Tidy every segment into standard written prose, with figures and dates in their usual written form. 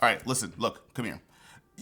All right, listen, look, come here.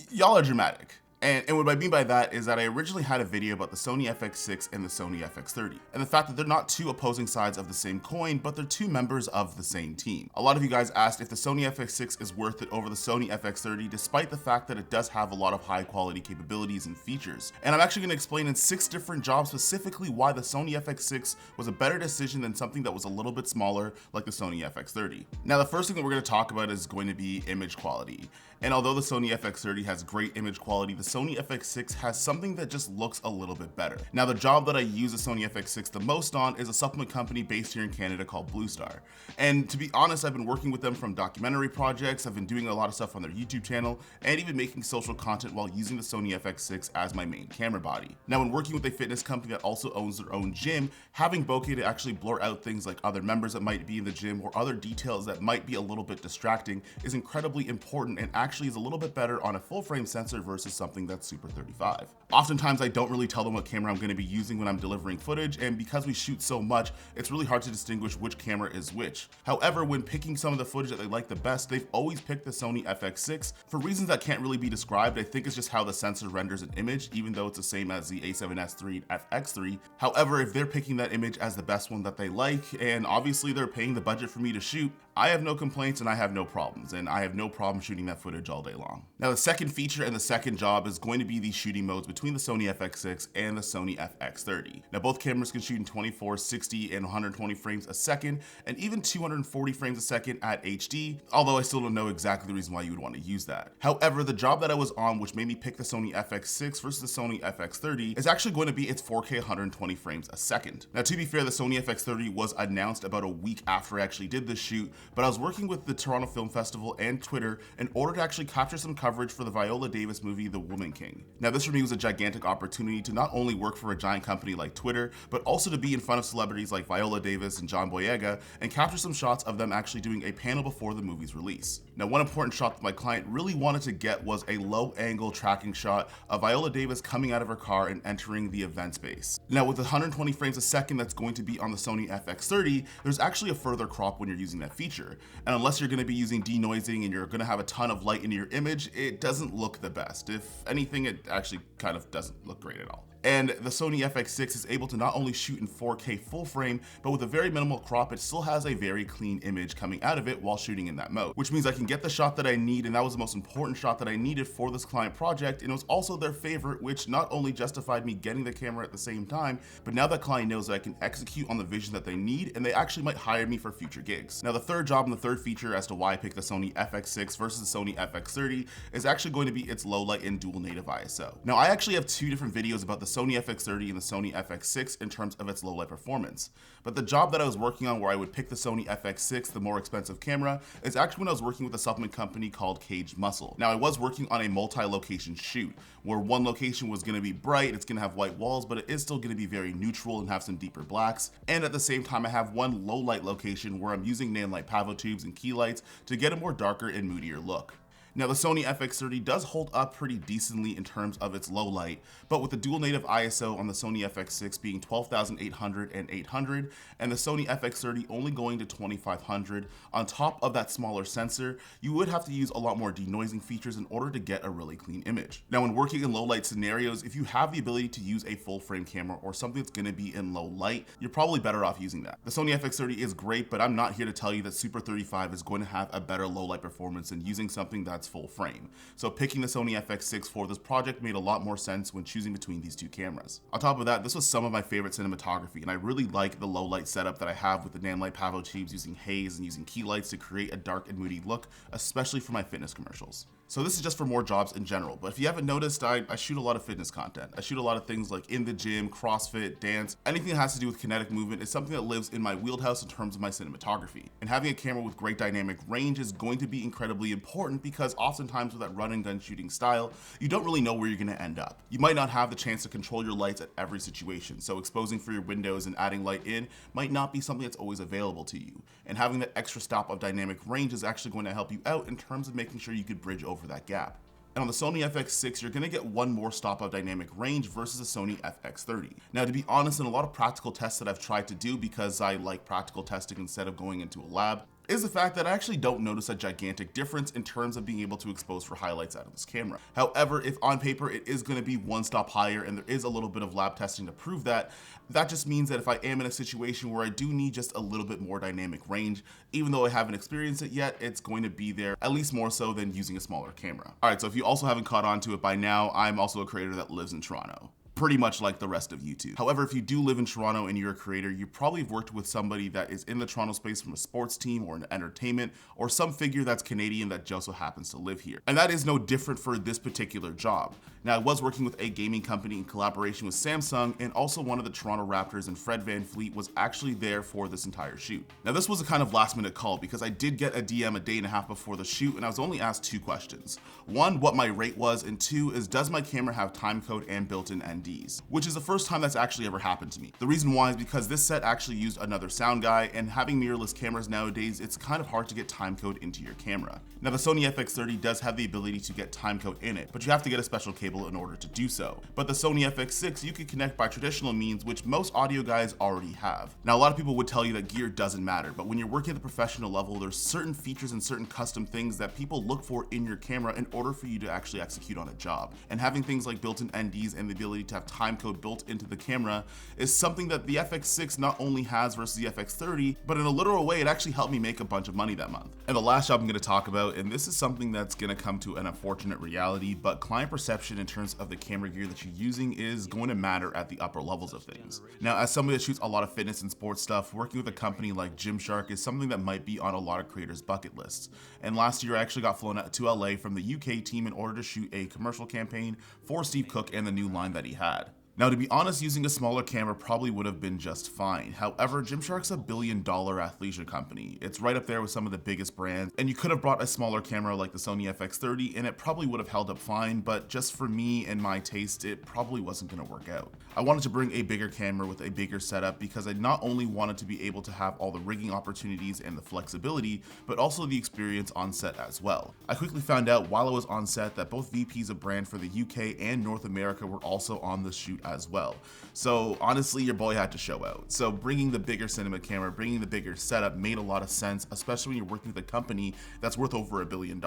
Y'all are dramatic. And what I mean by that is that I originally had a video about the Sony FX6 and the Sony FX30, and the fact that they're not two opposing sides of the same coin, but they're two members of the same team. A lot of you guys asked if the Sony FX6 is worth it over the Sony FX30, despite the fact that it does have a lot of high quality capabilities and features. And I'm actually going to explain in 6 different jobs specifically why the Sony FX6 was a better decision than something that was a little bit smaller like the Sony FX30. Now, the first thing that we're going to talk about is going to be image quality. And although the Sony FX30 has great image quality, the Sony FX6 has something that just looks a little bit better. Now, the job that I use the Sony FX6 the most on is a supplement company based here in Canada called Blue Star. And to be honest, I've been working with them from documentary projects, I've been doing a lot of stuff on their YouTube channel, and even making social content while using the Sony FX6 as my main camera body. Now, when working with a fitness company that also owns their own gym, having bokeh to actually blur out things like other members that might be in the gym or other details that might be a little bit distracting is incredibly important, and actually is a little bit better on a full frame sensor versus something that's Super 35. Oftentimes I don't really tell them what camera I'm going to be using when I'm delivering footage, and because we shoot so much, it's really hard to distinguish which camera is which. However, when picking some of the footage that they like the best, they've always picked the Sony FX6 for reasons that can't really be described. I think it's just how the sensor renders an image, even though it's the same as the A7S III and FX3. However, if they're picking that image as the best one that they like, and obviously they're paying the budget for me to shoot, I have no complaints and I have no problems, and I have no problem shooting that footage all day long. Now, the second feature and the second job is going to be the shooting modes between the Sony FX6 and the Sony FX30. Now, both cameras can shoot in 24, 60, and 120 frames a second, and even 240 frames a second at HD, although I still don't know exactly the reason why you would want to use that. However, the job that I was on, which made me pick the Sony FX6 versus the Sony FX30, is actually going to be its 4K 120 frames a second. Now, to be fair, the Sony FX30 was announced about a week after I actually did this shoot, but I was working with the Toronto Film Festival and Twitter in order to actually capture some coverage for the Viola Davis movie, The Woman King. Now, this for me was a gigantic opportunity to not only work for a giant company like Twitter, but also to be in front of celebrities like Viola Davis and John Boyega and capture some shots of them actually doing a panel before the movie's release. Now, one important shot that my client really wanted to get was a low angle tracking shot of Viola Davis coming out of her car and entering the event space. Now, with 120 frames a second that's going to be on the Sony FX30, there's actually a further crop when you're using that feature. And unless you're going to be using denoising and you're going to have a ton of light in your image, it doesn't look the best. If anything, it actually kind of doesn't look great at all. And the Sony FX6 is able to not only shoot in 4K full frame, but with a very minimal crop, it still has a very clean image coming out of it while shooting in that mode, which means I can get the shot that I need, and that was the most important shot that I needed for this client project, and it was also their favorite, which not only justified me getting the camera at the same time, but now that client knows that I can execute on the vision that they need, and they actually might hire me for future gigs. Now, the third job and the third feature as to why I picked the Sony FX6 versus the Sony FX30 is actually going to be its low light and dual native ISO. Now, I actually have 2 different videos about the Sony FX30 and the Sony FX6 in terms of its low light performance. But the job that I was working on where I would pick the Sony FX6, the more expensive camera, is actually when I was working with a supplement company called Cage Muscle. Now, I was working on a multi-location shoot where one location was going to be bright, it's going to have white walls, but it is still going to be very neutral and have some deeper blacks. And at the same time, I have one low light location where I'm using Nanlite Pavo tubes and key lights to get a more darker and moodier look. Now, the Sony FX30 does hold up pretty decently in terms of its low light, but with the dual native ISO on the Sony FX6 being 12,800 and 800, and the Sony FX30 only going to 2,500, on top of that smaller sensor, you would have to use a lot more denoising features in order to get a really clean image. Now, when working in low light scenarios, if you have the ability to use a full frame camera or something that's going to be in low light, you're probably better off using that. The Sony FX30 is great, but I'm not here to tell you that Super 35 is going to have a better low light performance than using something that's full frame. So picking the Sony FX6 for this project made a lot more sense when choosing between these 2 cameras. On top of that, this was some of my favorite cinematography, and I really like the low light setup that I have with the Nanlite Pavo tubes using haze and using key lights to create a dark and moody look, especially for my fitness commercials. So this is just for more jobs in general, but if you haven't noticed, I shoot a lot of fitness content. I shoot a lot of things like in the gym, CrossFit, dance, anything that has to do with kinetic movement is something that lives in my wheelhouse in terms of my cinematography. And having a camera with great dynamic range is going to be incredibly important because oftentimes with that run and gun shooting style, you don't really know where you're gonna end up. You might not have the chance to control your lights at every situation, so exposing for your windows and adding light in might not be something that's always available to you. And having that extra stop of dynamic range is actually going to help you out in terms of making sure you could bridge over that gap. And on the Sony FX6, you're gonna get one more stop of dynamic range versus the Sony FX30. Now, to be honest, in a lot of practical tests that I've tried to do because I like practical testing instead of going into a lab, is the fact that I actually don't notice a gigantic difference in terms of being able to expose for highlights out of this camera. However, if on paper it is going to be one stop higher and there is a little bit of lab testing to prove that, that just means that if I am in a situation where I do need just a little bit more dynamic range, even though I haven't experienced it yet, it's going to be there, at least more so than using a smaller camera. All right, so if you also haven't caught on to it by now, I'm also a creator that lives in Toronto, pretty much like the rest of YouTube. However, if you do live in Toronto and you're a creator, you probably have worked with somebody that is in the Toronto space from a sports team or an entertainment or some figure that's Canadian that just so happens to live here. And that is no different for this particular job. Now, I was working with a gaming company in collaboration with Samsung, and also one of the Toronto Raptors and Fred VanVleet was actually there for this entire shoot. Now, this was a kind of last minute call because I did get a DM a day and a half before the shoot, and I was only asked 2 questions. 1, what my rate was, and 2 is, does my camera have timecode and built-in NDs? Which is the first time that's actually ever happened to me. The reason why is because this set actually used another sound guy, and having mirrorless cameras nowadays, it's kind of hard to get timecode into your camera. Now, the Sony FX30 does have the ability to get timecode in it, but you have to get a special cable in order to do so. But the Sony FX6 you can connect by traditional means, which most audio guys already have. Now, a lot of people would tell you that gear doesn't matter, but when you're working at the professional level, there's certain features and certain custom things that people look for in your camera in order for you to actually execute on a job. And having things like built-in NDs and the ability to have timecode built into the camera is something that the FX6 not only has versus the FX30, but in a literal way, it actually helped me make a bunch of money that month. And the last job I'm going to talk about, and this is something that's going to come to an unfortunate reality, but client perception in terms of the camera gear that you're using is going to matter at the upper levels of things. Now, as somebody that shoots a lot of fitness and sports stuff, working with a company like Gymshark is something that might be on a lot of creators' bucket lists. And last year, I actually got flown out to LA from the UK team in order to shoot a commercial campaign for Steve Cook and the new line that he had. Now, to be honest, using a smaller camera probably would have been just fine. However, Gymshark's a billion-dollar athleisure company. It's right up there with some of the biggest brands, and you could have brought a smaller camera like the Sony FX30 and it probably would have held up fine, but just for me and my taste, it probably wasn't gonna work out. I wanted to bring a bigger camera with a bigger setup because I not only wanted to be able to have all the rigging opportunities and the flexibility, but also the experience on set as well. I quickly found out while I was on set that both VPs of brand for the UK and North America were also on the shoot as well. So honestly, your boy had to show out. So bringing the bigger cinema camera, bringing the bigger setup made a lot of sense, especially when you're working with a company that's worth over $1 billion.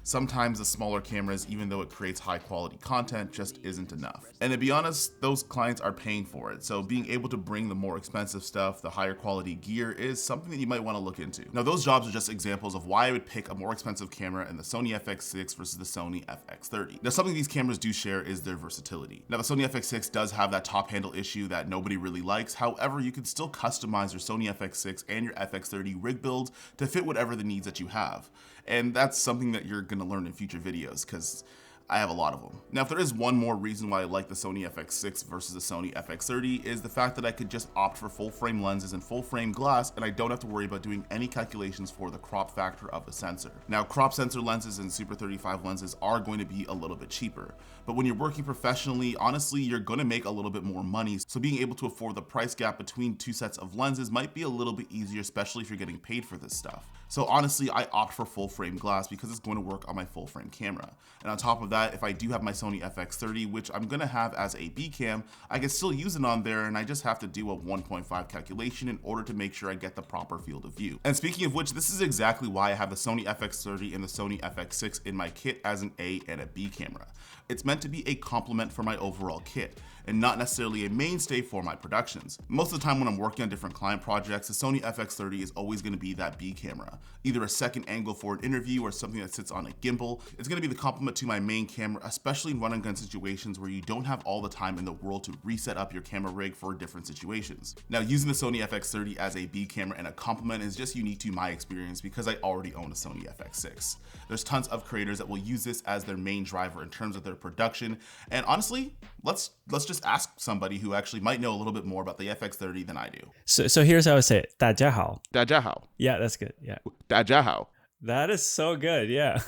Sometimes the smaller cameras, even though it creates high quality content, just isn't enough. And to be honest, those clients are paying for it. So being able to bring the more expensive stuff, the higher quality gear is something that you might want to look into. Now, those jobs are just examples of why I would pick a more expensive camera in the Sony FX6 versus the Sony FX30. Now, something these cameras do share is their versatility. Now, the Sony FX6 does have that top handle issue that nobody really likes. However, you can still customize your Sony FX6 and your FX30 rig builds to fit whatever the needs that you have. And that's something that you're gonna learn in future videos because I have a lot of them. Now, if there is one more reason why I like the Sony FX6 versus the Sony FX30 is the fact that I could just opt for full frame lenses and full frame glass, and I don't have to worry about doing any calculations for the crop factor of the sensor. Now, crop sensor lenses and Super 35 lenses are going to be a little bit cheaper, but when you're working professionally, honestly, you're gonna make a little bit more money. So being able to afford the price gap between 2 sets of lenses might be a little bit easier, especially if you're getting paid for this stuff. So honestly, I opt for full frame glass because it's going to work on my full frame camera. And on top of that, if I do have my Sony FX30, which I'm gonna have as a B cam, I can still use it on there, and I just have to do a 1.5 calculation in order to make sure I get the proper field of view. And speaking of which, this is exactly why I have the Sony FX30 and the Sony FX6 in my kit as an A and a B camera. It's meant to be a complement for my overall kit, and not necessarily a mainstay for my productions. Most of the time when I'm working on different client projects, the Sony FX30 is always gonna be that B camera. Either a second angle for an interview or something that sits on a gimbal. It's gonna be the complement to my main camera, especially in run-and-gun situations where you don't have all the time in the world to reset up your camera rig for different situations. Now, using the Sony FX30 as a B camera and a complement is just unique to my experience because I already own a Sony FX6. There's tons of creators that will use this as their main driver in terms of their production, and honestly, let's just ask somebody who actually might know a little bit more about the FX30 than I do. So here's how I say it. 大家好. 大家好. Yeah, that's good. Yeah. 大家好. That is so good. Yeah.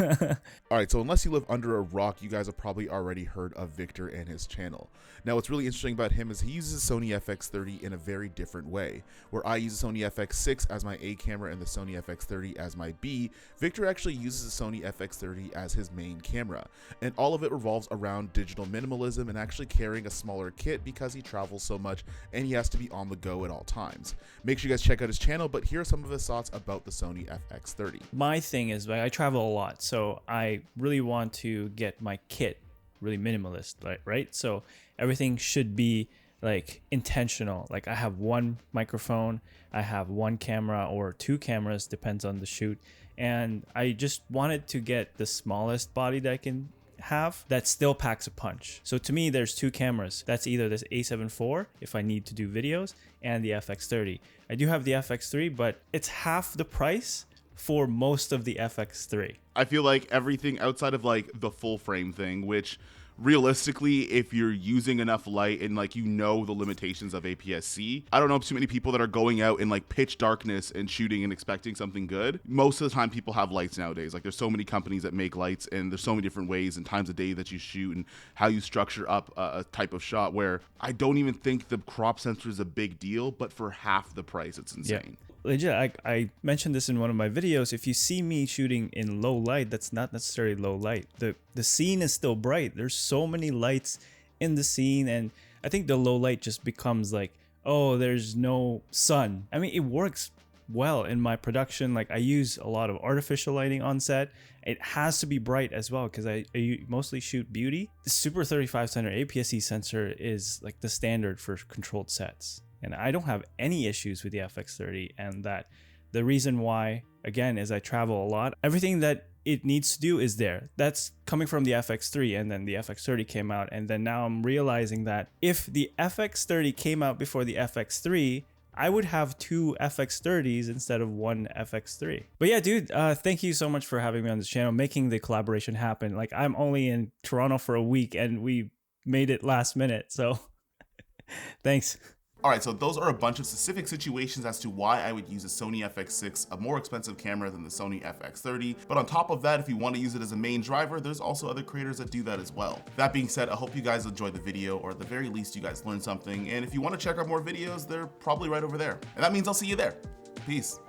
All right, so unless you live under a rock, you guys have probably already heard of Victor and his channel. Now, what's really interesting about him is he uses Sony FX30 in a very different way. Where I use the Sony FX6 as my A camera and the Sony FX30 as my B, Victor actually uses the Sony FX30 as his main camera. And all of it revolves around digital minimalism and actually carrying a smaller kit because he travels so much and he has to be on the go at all times. Make sure you guys check out his channel, but here are some of his thoughts about the Sony FX30. My thing is, like, I travel a lot, so I really want to get my kit really minimalist, right? So everything should be like intentional. Like I have one microphone, I have one camera or two cameras, depends on the shoot, and I just wanted to get the smallest body that I can have that still packs a punch. So to me, there's two cameras. That's either this A7 IV if I need to do videos, and the FX30. I do have the FX3, but it's half the price for most of the FX3. I feel like everything outside of like the full frame thing, which realistically, if you're using enough light and like you know the limitations of APS-C, I don't know too many people that are going out in like pitch darkness and shooting and expecting something good. Most of the time people have lights nowadays. Like there's so many companies that make lights, and there's so many different ways and times of day that you shoot and how you structure up a type of shot, where I don't even think the crop sensor is a big deal, but for half the price, it's insane. Yeah. Legit, I mentioned this in one of my videos. If you see me shooting in low light, that's not necessarily low light. The scene is still bright. There's so many lights in the scene, and I think the low light just becomes like, oh, there's no sun. I mean, it works well in my production. Like I use a lot of artificial lighting on set. It has to be bright as well because I mostly shoot beauty. The Super 35 center APS-C sensor is like the standard for controlled sets. And I don't have any issues with the FX30, and that the reason why, again, is I travel a lot. Everything that it needs to do is there. That's coming from the FX3, and then the FX30 came out, and then now I'm realizing that if the FX30 came out before the FX3, I would have two FX30s instead of one FX3. But yeah, dude, thank you so much for having me on this channel, making the collaboration happen. Like I'm only in Toronto for a week, and we made it last minute, so thanks. All right, so those are a bunch of specific situations as to why I would use a Sony FX6, a more expensive camera than the Sony FX30. But on top of that, if you want to use it as a main driver, there's also other creators that do that as well. That being said, I hope you guys enjoyed the video, or at the very least, you guys learned something. And if you want to check out more videos, they're probably right over there. And that means I'll see you there. Peace.